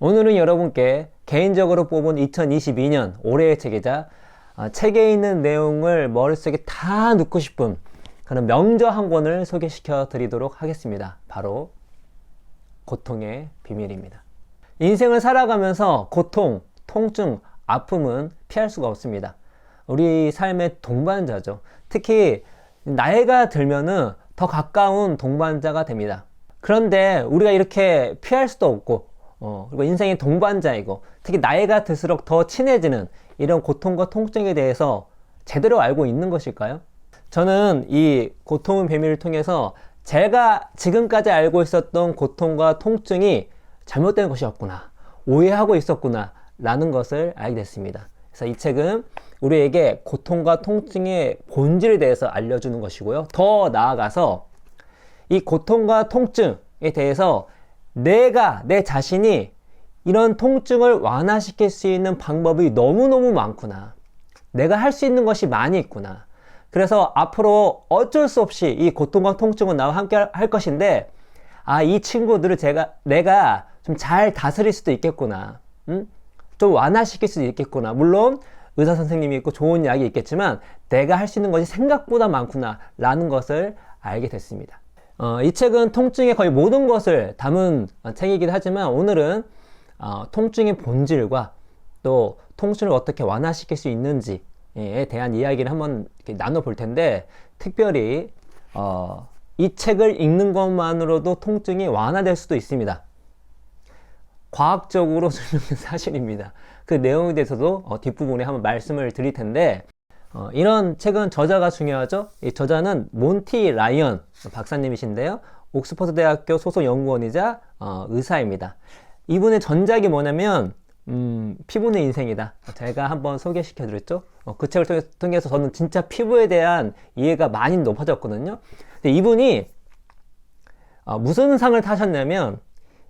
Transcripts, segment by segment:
오늘은 여러분께 개인적으로 뽑은 2022년 올해의 책이자 책에 있는 내용을 머릿속에 다 넣고 싶은 그런 명저 한 권을 소개시켜 드리도록 하겠습니다. 바로 고통의 비밀입니다. 인생을 살아가면서 고통, 통증, 아픔은 피할 수가 없습니다. 우리 삶의 동반자죠. 특히 나이가 들면은 더 가까운 동반자가 됩니다. 그런데 우리가 이렇게 피할 수도 없고 그리고 인생의 동반자이고 특히 나이가 들수록 더 친해지는 이런 고통과 통증에 대해서 제대로 알고 있는 것일까요? 저는 이 고통의 비밀을 통해서 제가 지금까지 알고 있었던 고통과 통증이 잘못된 것이었구나, 오해하고 있었구나 라는 것을 알게 됐습니다. 그래서 이 책은 우리에게 고통과 통증의 본질에 대해서 알려주는 것이고요. 더 나아가서 이 고통과 통증에 대해서 내 자신이 이런 통증을 완화시킬 수 있는 방법이 너무너무 많구나. 내가 할 수 있는 것이 많이 있구나. 그래서 앞으로 어쩔 수 없이 이 고통과 통증은 나와 함께 할 것인데, 이 친구들을 내가 좀 잘 다스릴 수도 있겠구나. 좀 완화시킬 수도 있겠구나. 물론 의사 선생님이 있고 좋은 약이 있겠지만 내가 할 수 있는 것이 생각보다 많구나 라는 것을 알게 됐습니다. 이 책은 통증의 거의 모든 것을 담은 책이기도 하지만 오늘은 통증의 본질과 또 통증을 어떻게 완화시킬 수 있는지에 대한 이야기를 한번 나눠볼 텐데, 특별히 이 책을 읽는 것만으로도 통증이 완화될 수도 있습니다. 과학적으로 설명된 사실입니다. 그 내용에 대해서도 뒷부분에 한번 말씀을 드릴 텐데, 이런 책은 저자가 중요하죠. 이 저자는 몬티 라이언 박사님이신데요, 옥스퍼드 대학교 소속 연구원이자 의사입니다. 이분의 전작이 뭐냐면 피부는 인생이다. 제가 한번 소개시켜 드렸죠. 그 책을 통해서 저는 진짜 피부에 대한 이해가 많이 높아졌거든요. 근데 이분이 무슨 상을 타셨냐면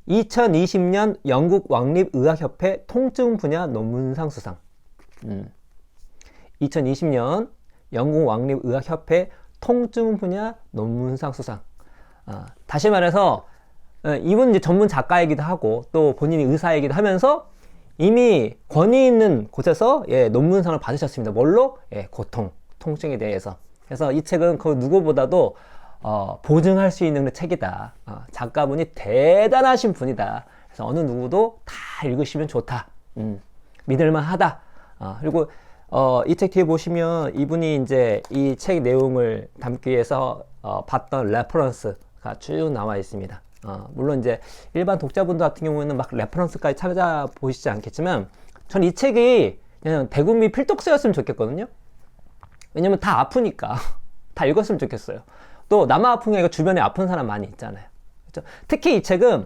2020년 영국 왕립의학협회 통증 분야 논문상 수상. 2020년 영국 왕립의학협회 통증 분야 논문상 수상. 다시 말해서 이분 이제 전문 작가이기도 하고 또 본인이 의사이기도 하면서 이미 권위 있는 곳에서 논문상을 받으셨습니다. 뭘로? 고통, 통증에 대해서. 그래서 이 책은 그 누구보다도 보증할 수 있는 책이다. 작가분이 대단하신 분이다. 그래서 어느 누구도 다 읽으시면 좋다. 믿을만하다. 그리고 이 책 뒤에 보시면 이분이 이제 이 책 내용을 담기 위해서 봤던 레퍼런스가 쭉 나와 있습니다. 물론 이제 일반 독자분들 같은 경우에는 막 레퍼런스까지 찾아보시지 않겠지만 전 이 책이 그냥 대국민 필독서였으면 좋겠거든요. 왜냐면 다 아프니까 다 읽었으면 좋겠어요. 또 나만 아픈 게 아니라 주변에 아픈 사람 많이 있잖아요. 그렇죠? 특히 이 책은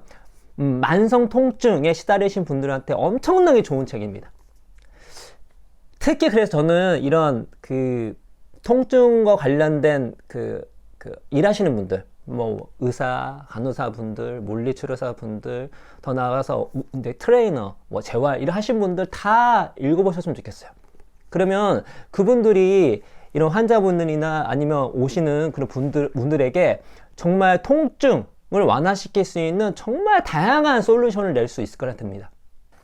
만성 통증에 시달리신 분들한테 엄청나게 좋은 책입니다. 특히 그래서 저는 이런 통증과 관련된 일하시는 분들, 뭐 의사, 간호사 분들, 물리치료사 분들, 더 나아가서 트레이너, 뭐 재활 이런 하신 분들 다 읽어보셨으면 좋겠어요. 그러면 그분들이 이런 환자분들이나 아니면 오시는 그런 분들에게 정말 통증을 완화시킬 수 있는 정말 다양한 솔루션을 낼 수 있을 거라 듭니다.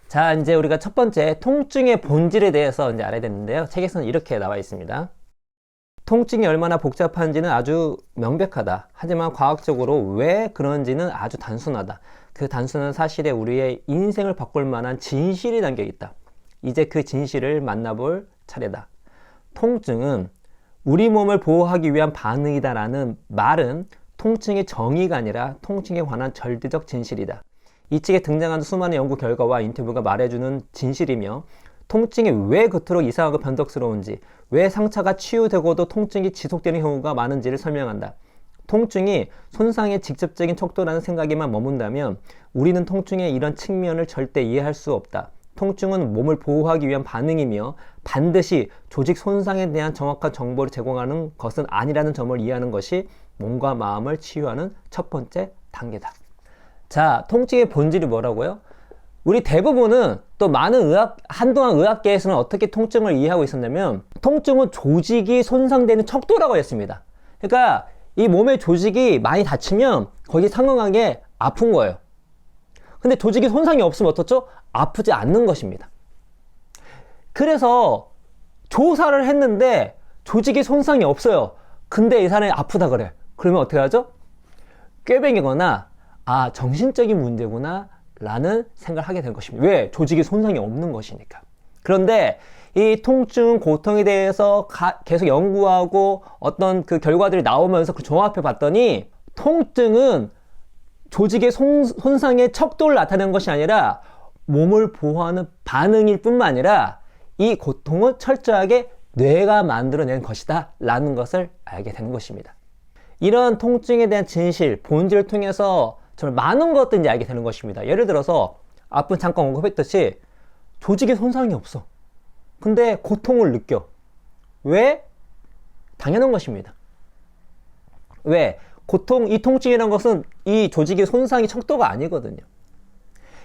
자, 이제 우리가 첫 번째 통증의 본질에 대해서 이제 알아야 되는데요. 책에서는 이렇게 나와 있습니다. 통증이 얼마나 복잡한지는 아주 명백하다. 하지만 과학적으로 왜 그런지는 아주 단순하다. 그 단순한 사실에 우리의 인생을 바꿀 만한 진실이 담겨 있다. 이제 그 진실을 만나볼 차례다. 통증은 우리 몸을 보호하기 위한 반응이다라는 말은 통증의 정의가 아니라 통증에 관한 절대적 진실이다. 이 책에 등장하는 수많은 연구 결과와 인터뷰가 말해주는 진실이며, 통증이 왜 그토록 이상하고 변덕스러운지, 왜 상처가 치유되고도 통증이 지속되는 경우가 많은지를 설명한다. 통증이 손상의 직접적인 척도라는 생각에만 머문다면 우리는 통증의 이런 측면을 절대 이해할 수 없다. 통증은 몸을 보호하기 위한 반응이며 반드시 조직 손상에 대한 정확한 정보를 제공하는 것은 아니라는 점을 이해하는 것이 몸과 마음을 치유하는 첫 번째 단계다. 자, 통증의 본질이 뭐라고요? 우리 대부분은 또 많은 한동안 의학계에서는 어떻게 통증을 이해하고 있었냐면 통증은 조직이 손상되는 척도라고 했습니다. 그러니까 이 몸의 조직이 많이 다치면 거기 상응하게 아픈 거예요. 근데 조직이 손상이 없으면 어떻죠? 아프지 않는 것입니다. 그래서 조사를 했는데 조직이 손상이 없어요. 근데 이 사람이 아프다 그래. 그러면 어떻게 하죠? 꾀병이거나 정신적인 문제구나 라는 생각을 하게 된 것입니다. 왜? 조직이 손상이 없는 것이니까. 그런데 이 통증, 고통에 대해서 계속 연구하고 어떤 그 결과들이 나오면서 그 종합해 봤더니 통증은 조직의 손상의 척도를 나타내는 것이 아니라 몸을 보호하는 반응일 뿐만 아니라 이 고통은 철저하게 뇌가 만들어낸 것이다 라는 것을 알게 되는 것입니다. 이런 통증에 대한 진실, 본질을 통해서 정말 많은 것들을 이제 알게 되는 것입니다. 예를 들어서 앞분 잠깐 언급했듯이 조직의 손상이 없어. 근데 고통을 느껴. 왜? 당연한 것입니다. 왜? 이 통증이라는 것은 이 조직의 손상이 척도가 아니거든요.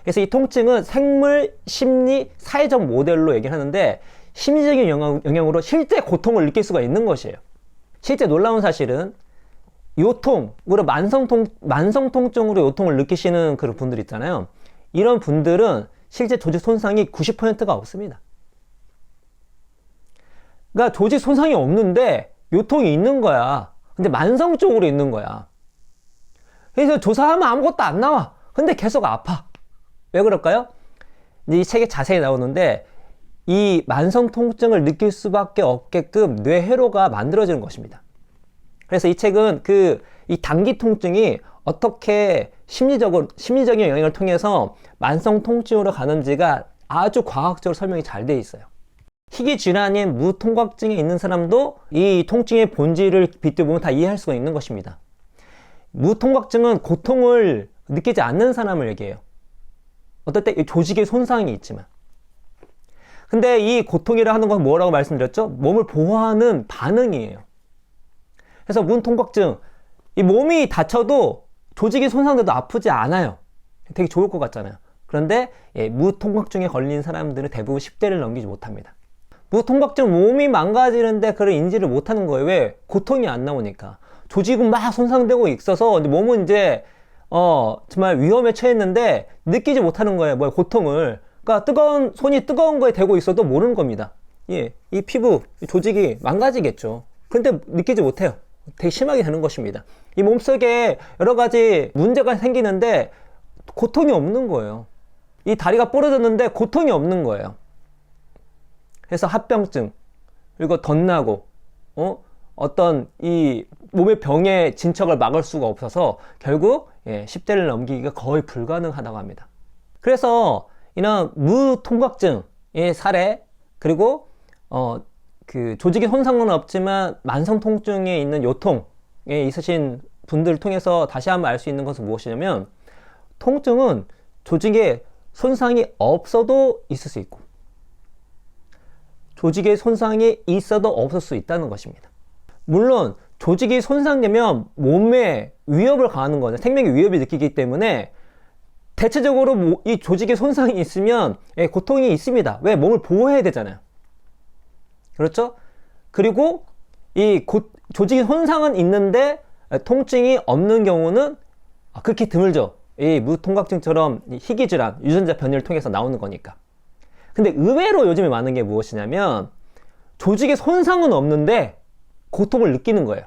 그래서 이 통증은 생물, 심리, 사회적 모델로 얘기를 하는데 심리적인 영향으로 실제 고통을 느낄 수가 있는 것이에요. 실제 놀라운 사실은 요통으로 만성 통증으로 요통을 느끼시는 그런 분들 있잖아요. 이런 분들은 실제 조직 손상이 90%가 없습니다. 그러니까 조직 손상이 없는데 요통이 있는 거야. 근데 만성적으로 있는 거야. 그래서 조사하면 아무것도 안 나와. 근데 계속 아파. 왜 그럴까요? 이 책에 자세히 나오는데 이 만성 통증을 느낄 수밖에 없게끔 뇌회로가 만들어지는 것입니다. 그래서 이 책은 이 단기 통증이 어떻게 심리적인 영향을 통해서 만성 통증으로 가는지가 아주 과학적으로 설명이 잘 되어 있어요. 희귀 질환인 무통각증에 있는 사람도 이 통증의 본질을 빗대보면 다 이해할 수가 있는 것입니다. 무통각증은 고통을 느끼지 않는 사람을 얘기해요. 어떨 때 조직의 손상이 있지만. 근데 이 고통이라 하는 건 뭐라고 말씀드렸죠? 몸을 보호하는 반응이에요. 그래서 무통각증, 이 몸이 다쳐도 조직이 손상돼도 아프지 않아요. 되게 좋을 것 같잖아요. 그런데 무통각증에 걸린 사람들은 대부분 10대를 넘기지 못합니다. 무통각증 몸이 망가지는데 그걸 인지를 못하는 거예요. 왜? 고통이 안 나오니까. 조직은 막 손상되고 있어서 몸은 이제 정말 위험에 처했는데 느끼지 못하는 거예요. 고통을. 그러니까 손이 뜨거운 거에 대고 있어도 모르는 겁니다. 이 피부, 이 조직이 망가지겠죠. 그런데 느끼지 못해요. 되게 심하게 되는 것입니다. 이 몸속에 여러 가지 문제가 생기는데 고통이 없는 거예요. 이 다리가 부러졌는데 고통이 없는 거예요. 그래서 합병증, 그리고 덧나고, 어떤 이 몸의 병의 진척을 막을 수가 없어서 결국 10대를 넘기기가 거의 불가능하다고 합니다. 그래서 이런 무통각증의 사례, 그리고 그 조직의 손상은 없지만 만성 통증에 있는 요통에 있으신 분들을 통해서 다시 한번 알 수 있는 것은 무엇이냐면 통증은 조직의 손상이 없어도 있을 수 있고 조직의 손상이 있어도 없을 수 있다는 것입니다. 물론 조직이 손상되면 몸에 위협을 가하는 거죠. 생명의 위협이 느끼기 때문에 대체적으로 이 조직의 손상이 있으면 고통이 있습니다. 왜? 몸을 보호해야 되잖아요. 그렇죠? 그리고 조직의 손상은 있는데 통증이 없는 경우는 극히 드물죠. 이 무통각증처럼 희귀 질환, 유전자 변이를 통해서 나오는 거니까. 근데 의외로 요즘에 많은 게 무엇이냐면 조직의 손상은 없는데 고통을 느끼는 거예요.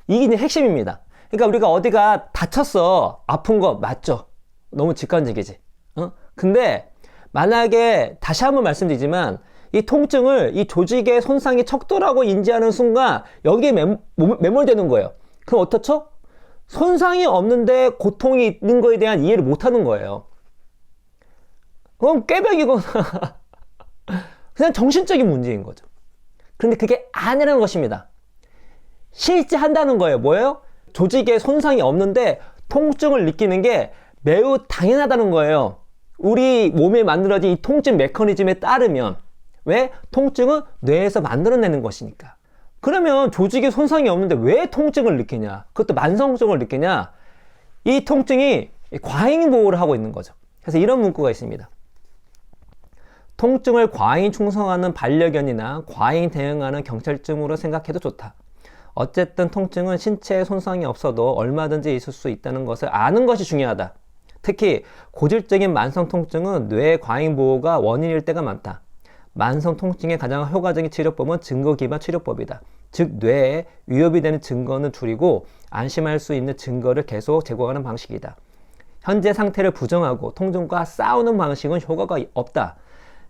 이게 이제 핵심입니다. 그러니까 우리가 어디가 다쳤어. 아픈 거 맞죠? 너무 직관적이지. 근데 만약에 다시 한번 말씀드리지만 이 통증을 이 조직의 손상의 척도라고 인지하는 순간 여기에 매몰되는 거예요. 그럼 어떻죠? 손상이 없는데 고통이 있는 거에 대한 이해를 못하는 거예요. 그럼 꾀병이거나 그냥 정신적인 문제인 거죠. 그런데 그게 아니라는 것입니다. 실제 한다는 거예요. 뭐예요? 조직에 손상이 없는데 통증을 느끼는 게 매우 당연하다는 거예요. 우리 몸에 만들어진 이 통증 메커니즘에 따르면. 왜? 통증은 뇌에서 만들어내는 것이니까. 그러면 조직에 손상이 없는데 왜 통증을 느끼냐? 그것도 만성적으로 느끼냐? 이 통증이 과잉 보호를 하고 있는 거죠. 그래서 이런 문구가 있습니다. 통증을 과잉 충성하는 반려견이나 과잉 대응하는 경찰증으로 생각해도 좋다. 어쨌든 통증은 신체에 손상이 없어도 얼마든지 있을 수 있다는 것을 아는 것이 중요하다. 특히 고질적인 만성 통증은 뇌 과잉 보호가 원인일 때가 많다. 만성 통증의 가장 효과적인 치료법은 증거 기반 치료법이다. 즉 뇌에 위협이 되는 증거는 줄이고 안심할 수 있는 증거를 계속 제공하는 방식이다. 현재 상태를 부정하고 통증과 싸우는 방식은 효과가 없다.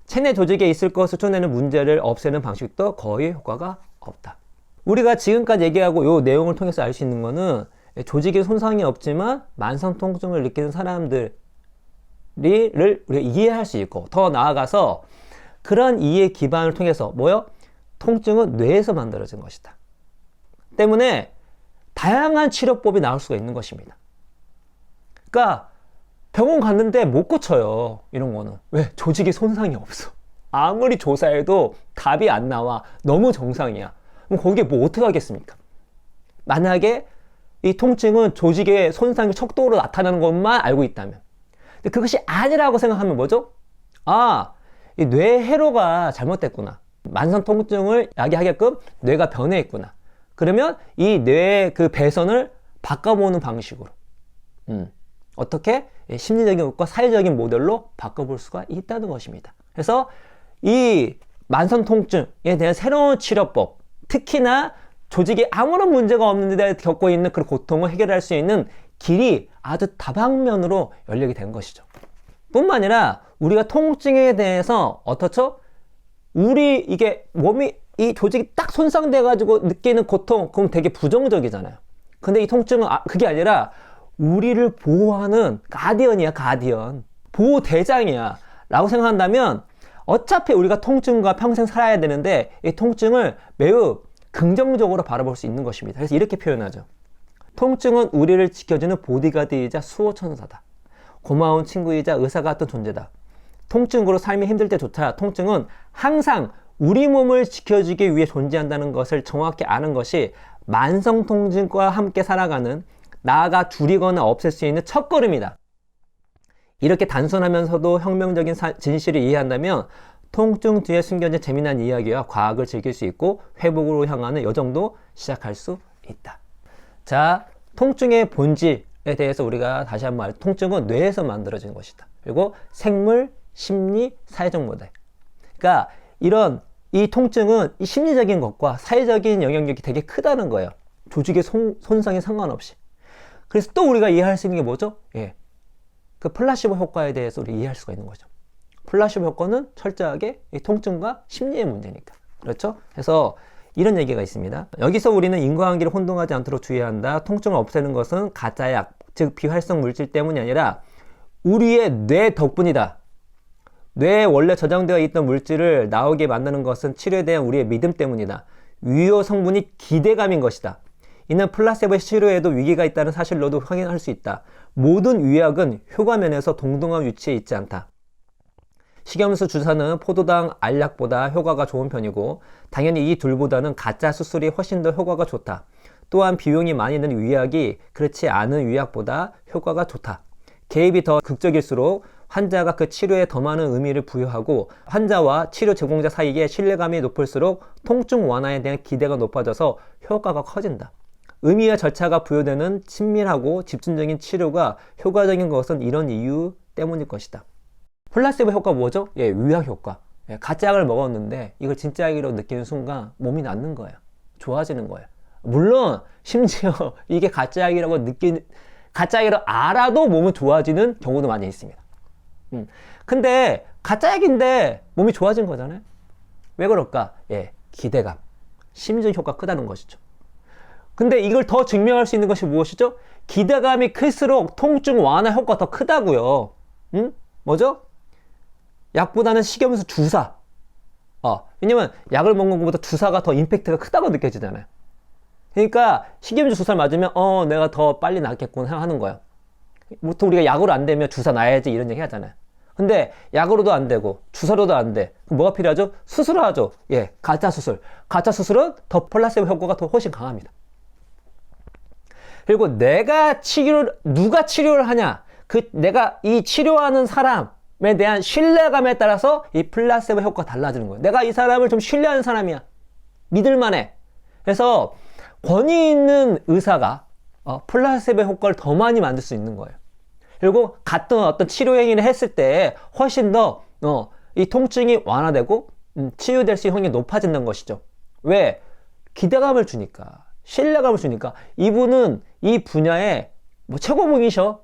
체내 조직에 있을 것을 쫓아내는 문제를 없애는 방식도 거의 효과가 없다. 우리가 지금까지 얘기하고 이 내용을 통해서 알 수 있는 거는 조직에 손상이 없지만 만성 통증을 느끼는 사람들을 우리가 이해할 수 있고, 더 나아가서 그런 이해 기반을 통해서 뭐요? 통증은 뇌에서 만들어진 것이다. 때문에 다양한 치료법이 나올 수가 있는 것입니다. 그러니까 병원 갔는데 못 고쳐요. 이런 거는. 왜? 조직에 손상이 없어. 아무리 조사해도 답이 안 나와. 너무 정상이야. 그럼 거기에 뭐 어떻게 하겠습니까? 만약에 이 통증은 조직의 손상이 척도로 나타나는 것만 알고 있다면. 근데 그것이 아니라고 생각하면 뭐죠? 아, 이 뇌 회로가 잘못됐구나. 만성 통증을 야기하게끔 뇌가 변해 있구나. 그러면 이 뇌의 그 배선을 바꿔보는 방식으로. 어떻게? 심리적인 것과 사회적인 모델로 바꿔볼 수가 있다는 것입니다. 그래서 이 만성 통증에 대한 새로운 치료법, 특히나 조직에 아무런 문제가 없는데 겪고 있는 그런 고통을 해결할 수 있는 길이 아주 다방면으로 열리게 된 것이죠. 뿐만 아니라 우리가 통증에 대해서 어떻죠? 우리 이게 몸이 이 조직이 딱 손상돼 가지고 느끼는 고통, 그럼 되게 부정적이잖아요. 근데 이 통증은 그게 아니라 우리를 보호하는 가디언이야, 가디언. 보호대장이야 라고 생각한다면 어차피 우리가 통증과 평생 살아야 되는데 이 통증을 매우 긍정적으로 바라볼 수 있는 것입니다. 그래서 이렇게 표현하죠. 통증은 우리를 지켜주는 보디가드이자 수호천사다. 고마운 친구이자 의사 같은 존재다. 통증으로 삶이 힘들 때조차 통증은 항상 우리 몸을 지켜주기 위해 존재한다는 것을 정확히 아는 것이 만성 통증과 함께 살아가는, 나아가 줄이거나 없앨 수 있는 첫걸음이다. 이렇게 단순하면서도 혁명적인 진실을 이해한다면 통증 뒤에 숨겨진 재미난 이야기와 과학을 즐길 수 있고 회복으로 향하는 여정도 시작할 수 있다. 자, 통증의 본질에 대해서 우리가 다시 한번 통증은 뇌에서 만들어진 것이다. 그리고 생물, 심리, 사회적 모델. 그러니까 이 통증은 이 심리적인 것과 사회적인 영향력이 되게 크다는 거예요. 조직의 손상에 상관없이. 그래서 또 우리가 이해할 수 있는 게 뭐죠? 예. 그 플라시보 효과에 대해서 우리 이해할 수가 있는 거죠. 플라시보 효과는 철저하게 이 통증과 심리의 문제니까. 그렇죠? 그래서 이런 얘기가 있습니다. 여기서 우리는 인과관계를 혼동하지 않도록 주의해야 한다. 통증을 없애는 것은 가짜약, 즉 비활성 물질 때문이 아니라 우리의 뇌 덕분이다. 뇌에 원래 저장되어 있던 물질을 나오게 만드는 것은 치료에 대한 우리의 믿음 때문이다. 유효 성분이 기대감인 것이다. 이는 플라세보의 치료에도 위기가 있다는 사실로도 확인할 수 있다. 모든 의학은 효과면에서 동등한 위치에 있지 않다. 식염수 주사는 포도당 알약보다 효과가 좋은 편이고 당연히 이 둘보다는 가짜 수술이 훨씬 더 효과가 좋다. 또한 비용이 많이 드는 위약이 그렇지 않은 위약보다 효과가 좋다. 개입이 더 극적일수록 환자가 그 치료에 더 많은 의미를 부여하고 환자와 치료 제공자 사이에 신뢰감이 높을수록 통증 완화에 대한 기대가 높아져서 효과가 커진다. 의미와 절차가 부여되는 친밀하고 집중적인 치료가 효과적인 것은 이런 이유 때문일 것이다. 플라시보 효과 뭐죠? 예, 위약 효과. 예, 가짜 약을 먹었는데 이걸 진짜 약이라고 느끼는 순간 몸이 낫는 거예요. 좋아지는 거예요. 물론 심지어 이게 가짜 약이라고 가짜 약이라고 알아도 몸은 좋아지는 경우도 많이 있습니다. 근데 가짜 약인데 몸이 좋아진 거잖아요. 왜 그럴까? 예, 기대감, 심리적 효과가 크다는 것이죠. 근데 이걸 더 증명할 수 있는 것이 무엇이죠? 기대감이 클수록 통증 완화 효과가 더 크다고요. 뭐죠? 약보다는 식염수 주사. 왜냐면 약을 먹는 것보다 주사가 더 임팩트가 크다고 느껴지잖아요. 그러니까 식염수 주사를 맞으면 내가 더 빨리 낫겠구나 하는 거예요. 보통 우리가 약으로 안 되면 주사 놔야지 이런 얘기 하잖아요. 근데 약으로도 안 되고 주사로도 안 돼. 그럼 뭐가 필요하죠? 수술을 하죠. 예, 가짜 수술. 가짜 수술은 더 플라시보 효과가 더 훨씬 강합니다. 그리고 누가 치료를 하냐? 내가 이 치료하는 사람에 대한 신뢰감에 따라서 이 플라시보 효과가 달라지는 거예요. 내가 이 사람을 좀 신뢰하는 사람이야. 믿을만해. 그래서 권위 있는 의사가 플라시보 효과를 더 많이 만들 수 있는 거예요. 그리고 같은 어떤 치료 행위를 했을 때 훨씬 더 이 통증이 완화되고 치유될 수 있는 확률이 높아진다는 것이죠. 왜? 기대감을 주니까, 신뢰감을 주니까. 이분은 이 분야의 뭐 최고봉이셔.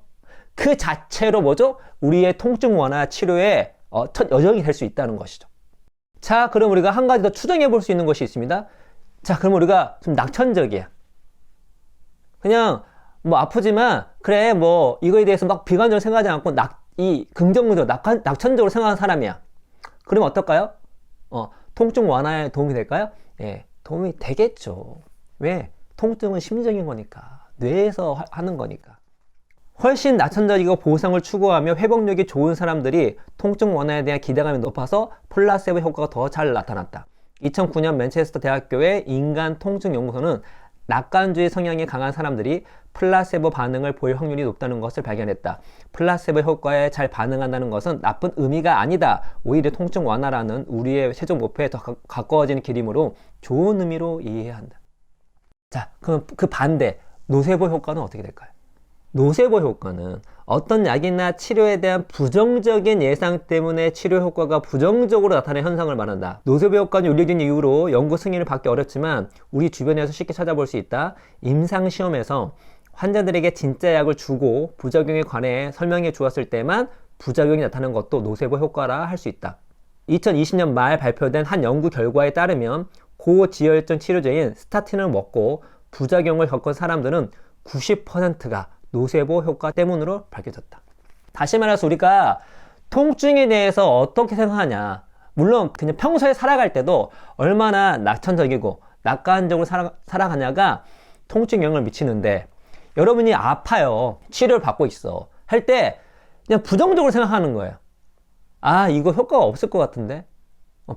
그 자체로 뭐죠? 우리의 통증 완화 치료의 첫 여정이 될 수 있다는 것이죠. 자, 그럼 우리가 한 가지 더 추정해 볼 수 있는 것이 있습니다. 자, 그럼 우리가 좀 낙천적이야. 그냥 뭐 아프지만 그래 뭐 이거에 대해서 막 비관적으로 생각하지 않고 긍정적으로 낙천적으로 생각하는 사람이야. 그러면 어떨까요? 통증 완화에 도움이 될까요? 예, 도움이 되겠죠. 왜? 통증은 심리적인 거니까, 뇌에서 하는 거니까. 훨씬 낙천적이고 보상을 추구하며 회복력이 좋은 사람들이 통증 완화에 대한 기대감이 높아서 플라세보 효과가 더 잘 나타났다. 2009년 맨체스터 대학교의 인간 통증 연구소는 낙관주의 성향이 강한 사람들이 플라세보 반응을 보일 확률이 높다는 것을 발견했다. 플라세보 효과에 잘 반응한다는 것은 나쁜 의미가 아니다. 오히려 통증 완화라는 우리의 최종 목표에 더 가까워지는 길이므로 좋은 의미로 이해해야 한다. 자, 그럼 그 반대, 노세보 효과는 어떻게 될까요? 노세보 효과는 어떤 약이나 치료에 대한 부정적인 예상 때문에 치료 효과가 부정적으로 나타나는 현상을 말한다. 노세보 효과는 윤리적인 이유로 연구 승인을 받기 어렵지만 우리 주변에서 쉽게 찾아볼 수 있다. 임상시험에서 환자들에게 진짜 약을 주고 부작용에 관해 설명해 주었을 때만 부작용이 나타나는 것도 노세보 효과라 할 수 있다. 2020년 말 발표된 한 연구 결과에 따르면 고지혈증 치료제인 스타틴을 먹고 부작용을 겪은 사람들은 90%가 노세보 효과 때문으로 밝혀졌다. 다시 말해서 우리가 통증에 대해서 어떻게 생각하냐, 물론 그냥 평소에 살아갈 때도 얼마나 낙천적이고 낙관적으로 살아가냐가 통증 영향을 미치는데, 여러분이 아파요, 치료를 받고 있어 할 때 그냥 부정적으로 생각하는 거예요. 아, 이거 효과가 없을 것 같은데,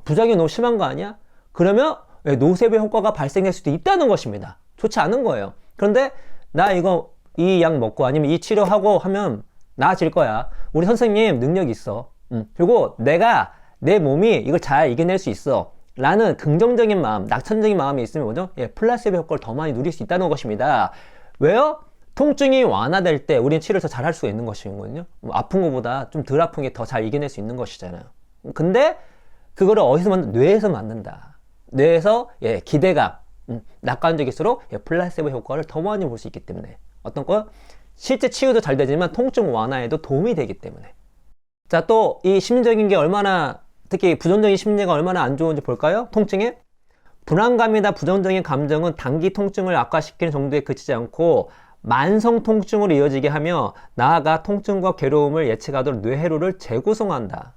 부작용이 너무 심한 거 아니야? 그러면 노세보 효과가 발생할 수도 있다는 것입니다. 좋지 않은 거예요. 그런데 나 이 약 먹고 아니면 이 치료하고 하면 나아질 거야. 우리 선생님 능력 있어. 그리고 내가 내 몸이 이걸 잘 이겨낼 수 있어. 라는 긍정적인 마음, 낙천적인 마음이 있으면 뭐죠? 예, 플라세보 효과를 더 많이 누릴 수 있다는 것입니다. 왜요? 통증이 완화될 때 우리는 치료를 더 잘할 수가 있는 것이거든요. 아픈 것보다 좀 덜 아픈 게 더 잘 이겨낼 수 있는 것이잖아요. 근데 그거를 어디서 뇌에서 만든다. 뇌에서 예, 기대감, 낙관적일수록 예, 플라세보 효과를 더 많이 볼 수 있기 때문에, 어떤 거? 실제 치유도 잘 되지만 통증 완화에도 도움이 되기 때문에. 자, 또 이 심리적인 게 얼마나, 특히 부정적인 심리가 얼마나 안 좋은지 볼까요? 통증에 불안감이나 부정적인 감정은 단기 통증을 악화시키는 정도에 그치지 않고 만성 통증으로 이어지게 하며 나아가 통증과 괴로움을 예측하도록 뇌회로를 재구성한다.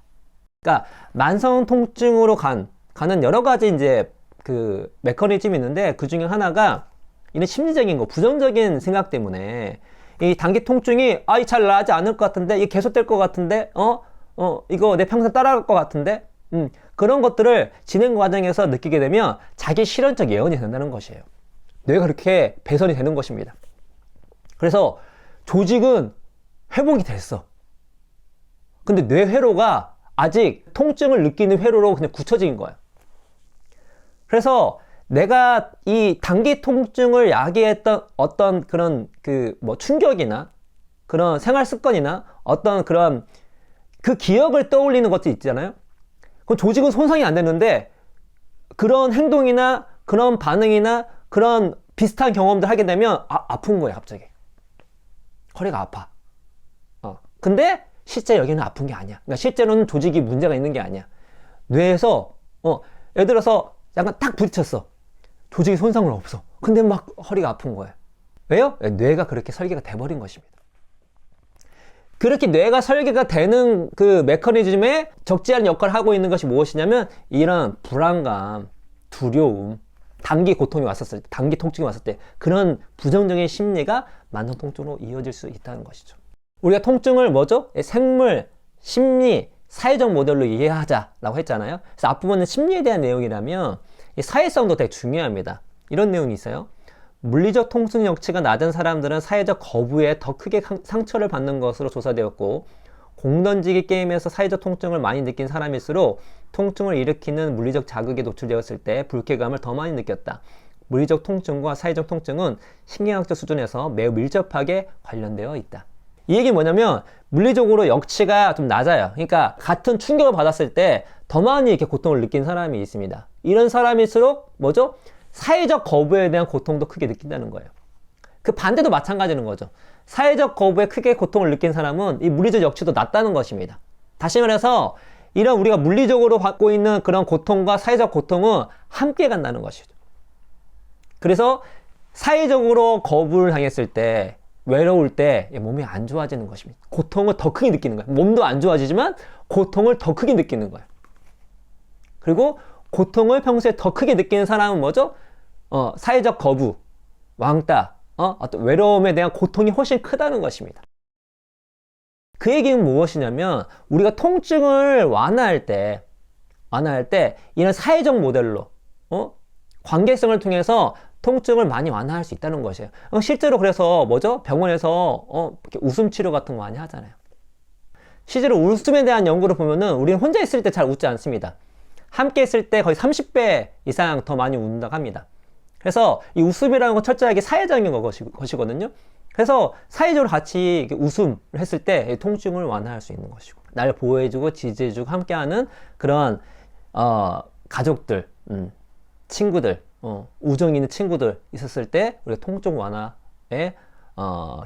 그러니까 만성 통증으로 가는 여러 가지 이제 그 메커니즘이 있는데, 그 중에 하나가 이런 심리적인 거, 부정적인 생각 때문에 이 단기 통증이 잘 나아지 않을 것 같은데, 이게 계속될 것 같은데, 이거 내 평생 따라갈 것 같은데, 그런 것들을 진행 과정에서 느끼게 되면 자기 실현적 예언이 된다는 것이에요. 뇌가 그렇게 배선이 되는 것입니다. 그래서 조직은 회복이 됐어. 근데 뇌 회로가 아직 통증을 느끼는 회로로 그냥 굳혀진 거예요. 그래서 내가 이 단기 통증을 야기했던 어떤 그런 충격이나 그런 생활 습관이나 어떤 그런 그 기억을 떠올리는 것도 있잖아요. 그 조직은 손상이 안 되는데 그런 행동이나 그런 반응이나 그런 비슷한 경험들 하게 되면 아픈 거예요, 갑자기. 허리가 아파. 근데 실제 여기는 아픈 게 아니야. 그러니까 실제로는 조직이 문제가 있는 게 아니야. 뇌에서 예를 들어서 약간 딱 부딪혔어. 조직이 손상은 없어. 근데 막 허리가 아픈 거예요. 왜요? 뇌가 그렇게 설계가 돼버린 것입니다. 그렇게 뇌가 설계가 되는 그 메커니즘에 적지 않은 역할을 하고 있는 것이 무엇이냐면, 이런 불안감, 두려움, 단기 고통이 왔었을 때, 단기 통증이 왔을 때 그런 부정적인 심리가 만성 통증으로 이어질 수 있다는 것이죠. 우리가 통증을 뭐죠? 생물, 심리, 사회적 모델로 이해하자라고 했잖아요. 그래서 앞부분은 심리에 대한 내용이라면 이 사회성도 되게 중요합니다. 이런 내용이 있어요. 물리적 통증 역치가 낮은 사람들은 사회적 거부에 더 크게 상처를 받는 것으로 조사되었고, 공던지기 게임에서 사회적 통증을 많이 느낀 사람일수록 통증을 일으키는 물리적 자극에 노출되었을 때 불쾌감을 더 많이 느꼈다. 물리적 통증과 사회적 통증은 신경학적 수준에서 매우 밀접하게 관련되어 있다. 이 얘기는 뭐냐면 물리적으로 역치가 좀 낮아요. 그러니까 같은 충격을 받았을 때 더 많이 이렇게 고통을 느낀 사람이 있습니다. 이런 사람일수록 뭐죠? 사회적 거부에 대한 고통도 크게 느낀다는 거예요. 그 반대도 마찬가지는 거죠. 사회적 거부에 크게 고통을 느낀 사람은 이 물리적 역치도 낮다는 것입니다. 다시 말해서 이런 우리가 물리적으로 받고 있는 그런 고통과 사회적 고통은 함께 간다는 것이죠. 그래서 사회적으로 거부를 당했을 때, 외로울 때 몸이 안 좋아지는 것입니다. 고통을 더 크게 느끼는 거예요. 몸도 안 좋아지지만 고통을 더 크게 느끼는 거예요. 그리고 고통을 평소에 더 크게 느끼는 사람은 뭐죠? 사회적 거부, 왕따, 어떤 외로움에 대한 고통이 훨씬 크다는 것입니다. 그 얘기는 무엇이냐면 우리가 통증을 완화할 때 이런 사회적 모델로 관계성을 통해서 통증을 많이 완화할 수 있다는 것이에요. 실제로 그래서 뭐죠? 병원에서 이렇게 웃음 치료 같은 거 많이 하잖아요. 실제로 웃음에 대한 연구를 보면은 우리는 혼자 있을 때 잘 웃지 않습니다. 함께 있을 때 거의 30배 이상 더 많이 웃는다고 합니다. 그래서 이 웃음이라는 건 철저하게 사회적인 것이거든요. 그래서 사회적으로 같이 웃음을 했을 때 통증을 완화할 수 있는 것이고, 날 보호해주고 지지해주고 함께하는 그런 가족들, 친구들, 우정 있는 친구들 있었을 때 우리가 통증 완화에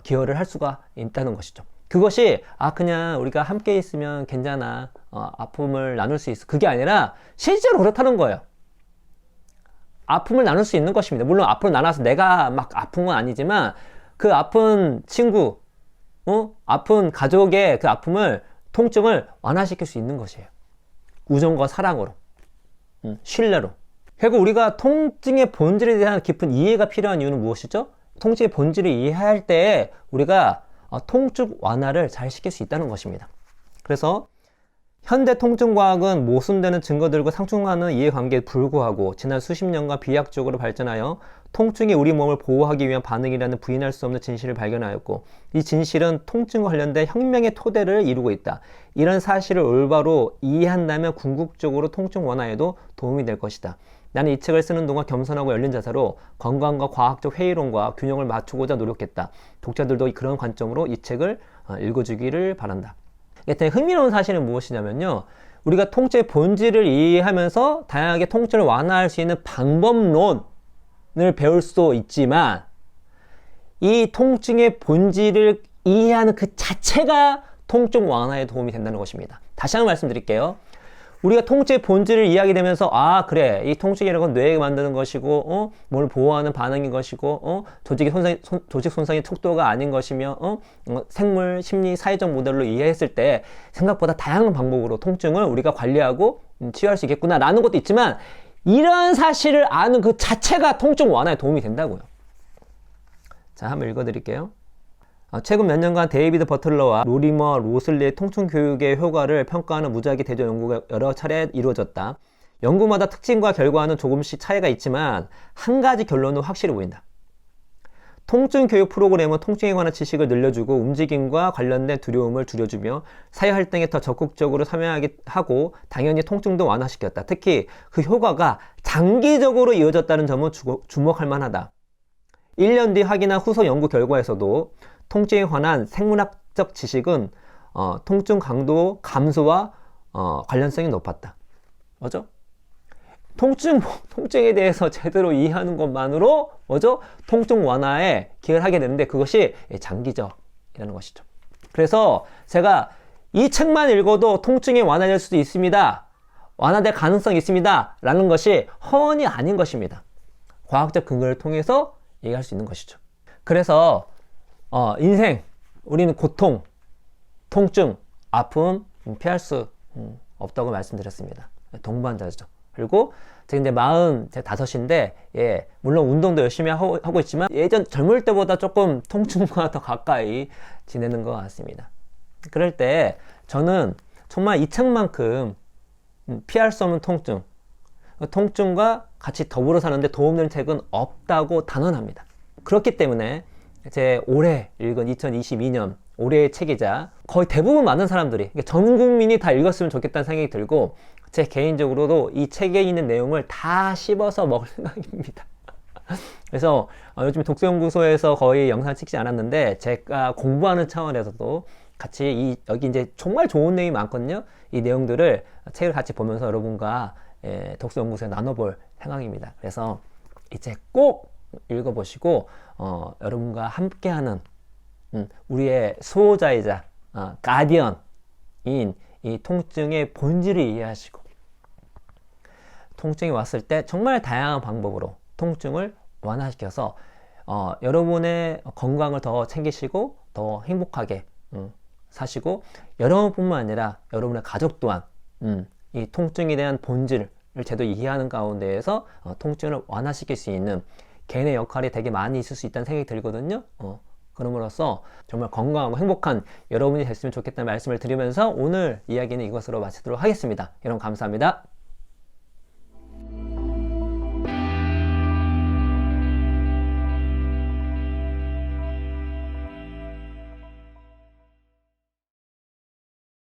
기여를 할 수가 있다는 것이죠. 그것이 그냥 우리가 함께 있으면 괜찮아, 아픔을 나눌 수 있어, 그게 아니라 실제로 그렇다는 거예요. 아픔을 나눌 수 있는 것입니다. 물론 아픔을 나눠서 내가 막 아픈 건 아니지만 그 아픈 친구, 아픈 가족의 그 아픔을, 통증을 완화시킬 수 있는 것이에요. 우정과 사랑으로, 신뢰로. 결국 우리가 통증의 본질에 대한 깊은 이해가 필요한 이유는 무엇이죠? 통증의 본질을 이해할 때 우리가 통증 완화를 잘 시킬 수 있다는 것입니다. 그래서 현대 통증과학은 모순되는 증거들과 상충하는 이해관계에 불구하고 지난 수십 년간 비약적으로 발전하여 통증이 우리 몸을 보호하기 위한 반응이라는 부인할 수 없는 진실을 발견하였고, 이 진실은 통증과 관련된 혁명의 토대를 이루고 있다. 이런 사실을 올바로 이해한다면 궁극적으로 통증 완화에도 도움이 될 것이다. 나는 이 책을 쓰는 동안 겸손하고 열린 자세로 건강과 과학적 회의론과 균형을 맞추고자 노력했다. 독자들도 그런 관점으로 이 책을 읽어주기를 바란다. 되게 흥미로운 사실은 무엇이냐면요, 우리가 통증의 본질을 이해하면서 다양하게 통증을 완화할 수 있는 방법론을 배울 수도 있지만, 이 통증의 본질을 이해하는 그 자체가 통증 완화에 도움이 된다는 것입니다. 다시 한번 말씀드릴게요. 우리가 통증의 본질을 이해하게 되면서 그래, 이 통증이라는 건 뇌에 만드는 것이고 몸을 보호하는 반응인 것이고 조직 손상의 척도가 아닌 것이며 생물, 심리, 사회적 모델로 이해했을 때 생각보다 다양한 방법으로 통증을 우리가 관리하고 치유할 수 있겠구나 라는 것도 있지만, 이런 사실을 아는 그 자체가 통증 완화에 도움이 된다고요. 자, 한번 읽어드릴게요. 최근 몇 년간 데이비드 버틀러와 로리머 로슬리의 통증 교육의 효과를 평가하는 무작위 대조 연구가 여러 차례 이루어졌다. 연구마다 특징과 결과는 조금씩 차이가 있지만 한 가지 결론은 확실히 보인다. 통증 교육 프로그램은 통증에 관한 지식을 늘려주고 움직임과 관련된 두려움을 줄여주며 사회활동에 더 적극적으로 참여하게 하고 당연히 통증도 완화시켰다. 특히 그 효과가 장기적으로 이어졌다는 점은 주목할 만하다. 1년 뒤 확인한 후속 연구 결과에서도 통증에 관한 생물학적 지식은 통증 강도 감소와 관련성이 높았다. 뭐죠? 통증에 대해서 제대로 이해하는 것만으로 뭐죠? 통증 완화에 기여를 하게 되는데 그것이 장기적이라는 것이죠. 그래서 제가 이 책만 읽어도 통증이 완화될 수도 있습니다, 완화될 가능성이 있습니다 라는 것이 허언이 아닌 것입니다. 과학적 근거를 통해서 얘기할 수 있는 것이죠. 그래서 인생, 우리는 고통, 통증, 아픔 피할 수 없다고 말씀드렸습니다. 동반자죠. 그리고 제가 이제 45인데 물론 운동도 열심히 하고 있지만 예전 젊을 때보다 조금 통증과 더 가까이 지내는 것 같습니다. 그럴 때 저는 정말 이 책만큼 피할 수 없는 통증과 같이 더불어 사는데 도움되는 책은 없다고 단언합니다. 그렇기 때문에 제 올해 읽은 2022년 올해의 책이자 거의 대부분 많은 사람들이, 전 국민이 다 읽었으면 좋겠다는 생각이 들고, 제 개인적으로도 이 책에 있는 내용을 다 씹어서 먹을 생각입니다. 그래서 요즘 독서연구소에서 거의 영상 찍지 않았는데 제가 공부하는 차원에서도 같이 여기 이제 정말 좋은 내용이 많거든요. 이 내용들을 책을 같이 보면서 여러분과 독서연구소에 나눠볼 생각입니다. 그래서 이 책 꼭 읽어보시고 여러분과 함께하는 우리의 수호자이자 가디언인 이 통증의 본질을 이해하시고 통증이 왔을 때 정말 다양한 방법으로 통증을 완화시켜서 여러분의 건강을 더 챙기시고 더 행복하게 사시고 여러분뿐만 아니라 여러분의 가족 또한 이 통증에 대한 본질을 제대로 이해하는 가운데에서 통증을 완화시킬 수 있는 개인의 역할이 되게 많이 있을 수 있다는 생각이 들거든요. 그럼으로써 정말 건강하고 행복한 여러분이 됐으면 좋겠다는 말씀을 드리면서 오늘 이야기는 이것으로 마치도록 하겠습니다. 여러분 감사합니다.